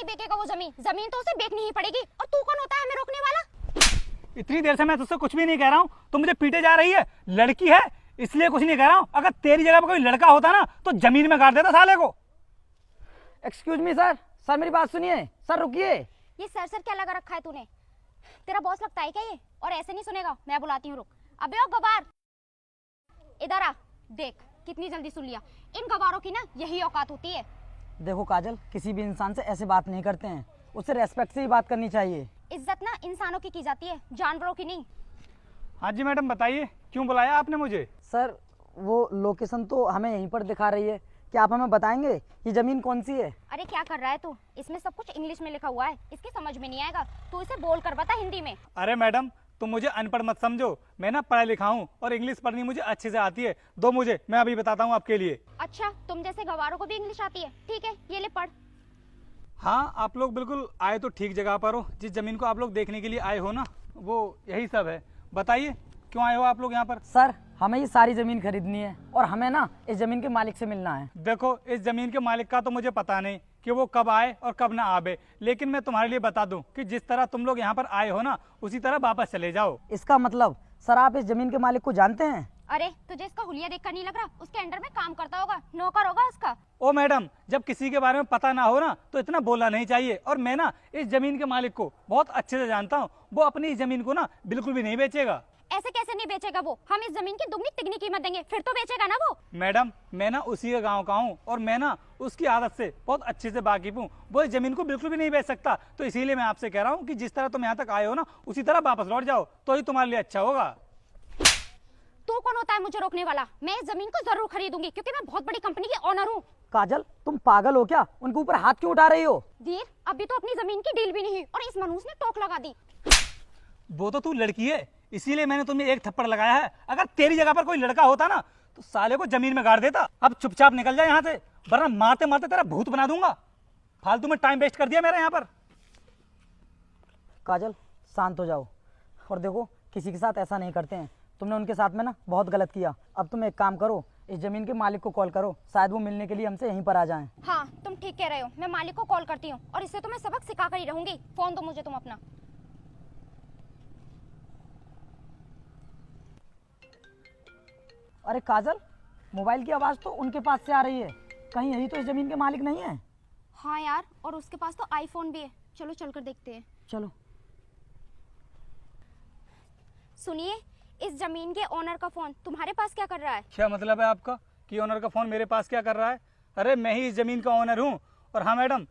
नहीं बेचेगा वो जमीन? जमीन तो उसे बेचनी ही पड़ेगी। और तू कौन होता है हमें रोकने वाला? इतनी देर से मैं तुझसे कुछ भी नहीं कह रहा हूँ, तो मुझे पीटे जा रही है। लड़की है इसलिए कुछ नहीं कह रहा हूँ। अगर तेरी जगह पर कोई लड़का होता ना तो जमीन में गाड़ देता साले को। एक्सक्यूज मी सर, सर मेरी बात सुनिए। सर रुकिए। ये सर क्या लगा रखा है तूने? तेरा बॉस लगता है क्या ये? और ऐसे नहीं सुनेगा, मैं बुलाती हूँ, रुक। अबे ओ गवार, इधर आ। देख कितनी जल्दी सुन लिया। इन गवारों की ना यही औकात होती है। देखो काजल, किसी भी इंसान से ऐसे बात नहीं करते हैं, उससे रेस्पेक्ट से ही बात करनी चाहिए। इज्जत ना इंसानों की जाती है, जानवरों की नहीं। हाँ जी मैडम बताइए, क्यों बुलाया आपने मुझे? सर वो लोकेशन तो हमें यहीं पर दिखा रही है, क्या आप हमें बताएंगे ये जमीन कौन सी है? अरे क्या कर रहा है तू? इसमें सब कुछ इंग्लिश में लिखा हुआ है, इसकी समझ में नहीं आएगा। तू इसे बोल कर बता हिंदी में। अरे मैडम तुम मुझे अनपढ़ मत समझो, मैं ना पढ़ा लिखा हूँ और इंग्लिश पढ़नी मुझे अच्छे से आती है। दो मुझे, मैं अभी बताता हूँ आपके लिए। अच्छा, तुम जैसे गवारों को भी इंग्लिश आती है? ठीक है, ये ले पढ़। हाँ आप लोग बिल्कुल आए तो ठीक जगह पर हो। जिस जमीन को आप लोग देखने के लिए आए हो ना, वो यही सब है। बताइए क्यों आए हो आप लोग यहाँ पर? सर हमें ये सारी जमीन खरीदनी है और हमें ना इस जमीन के मालिक से मिलना है। देखो इस जमीन के मालिक का तो मुझे पता नहीं कि वो कब आए और कब ना आवे, लेकिन मैं तुम्हारे लिए बता दूं कि जिस तरह तुम लोग यहाँ पर आए हो ना, उसी तरह वापस चले जाओ। इसका मतलब सर आप इस जमीन के मालिक को जानते हैं? अरे तुझे इसका हुलिया देखकर नहीं लग रहा? उसके अंडर में काम करता होगा, नौकर होगा उसका। ओ मैडम, जब किसी के बारे में पता ना हो ना तो इतना बोलना नहीं चाहिए। और मैं ना इस जमीन के मालिक को बहुत अच्छे से जानता हूँ, वो अपनी इस जमीन को ना बिल्कुल भी नहीं बेचेगा। ऐसे कैसे नहीं बेचेगा वो? हम इस जमीन की दुगनी तिगनी कीमत देंगे, फिर तो बेचेगा ना वो। मैडम मैं ना उसी के गांव का हूँ और मैं ना उसकी आदत से बहुत अच्छे से वाकिफ हूँ। वो इस जमीन को बिल्कुल भी नहीं बेच सकता। तो इसीलिए मैं आपसे कह रहा हूँ कि जिस तरह तुम यहाँ तक आए हो ना, उसी तरह वापस लौट जाओ, तो ही तुम्हारे लिए अच्छा होगा। तू कौन होता है मुझे रोकने वाला? मैं इस जमीन को जरूर खरीदूंगी क्योंकि मैं बहुत बड़ी कंपनी की ओनर हूँ। काजल तुम पागल हो क्या? उनके ऊपर हाथ क्यों उठा रही हो? धीर, अभी तो अपनी जमीन की डील भी नहीं हुई और इस मनूस ने टोक लगा दी। वो तो तू लड़की है, इसीलिए मैंने तुम्हें एक थप्पड़ लगाया है। अगर तेरी जगह पर कोई लड़का होता ना तो साले को जमीन में गाड़ देता। अब चुपचाप निकल जा यहाँ से, वरना मारते मारते तेरा भूत बना दूंगा। फालतू में टाइम वेस्ट कर दिया मेरा यहाँ पर। काजल शांत हो जाओ और देखो किसी के साथ ऐसा नहीं करते हैं। तुमने उनके साथ में ना बहुत गलत किया। अब तुम एक काम करो, इस जमीन के मालिक को कॉल करो, शायद वो मिलने के लिए हमसे यहीं पर आ जाएं। हाँ तुम ठीक कह रहे हो, मैं मालिक को कॉल करती हूँ और इससे तो मैं सबक सिखा कर ही रहूंगी। फोन दो मुझे तुम अपना। अरे काजल, मोबाइल की आवाज़ तो उनके पास से आ रही है। कहीं यही तो इस जमीन के मालिक नहीं है? हाँ यार, और उसके पास तो आईफोन भी है। चलो चलकर देखते हैं। चलो। सुनिए, इस जमीन के ओनर का फोन तुम्हारे पास क्या कर रहा है? क्या मतलब है आपका कि ओनर का फोन मेरे पास क्या कर रहा है? अरे मैं ही इस जमीन का ओनर हूँ। और हाँ मैडम,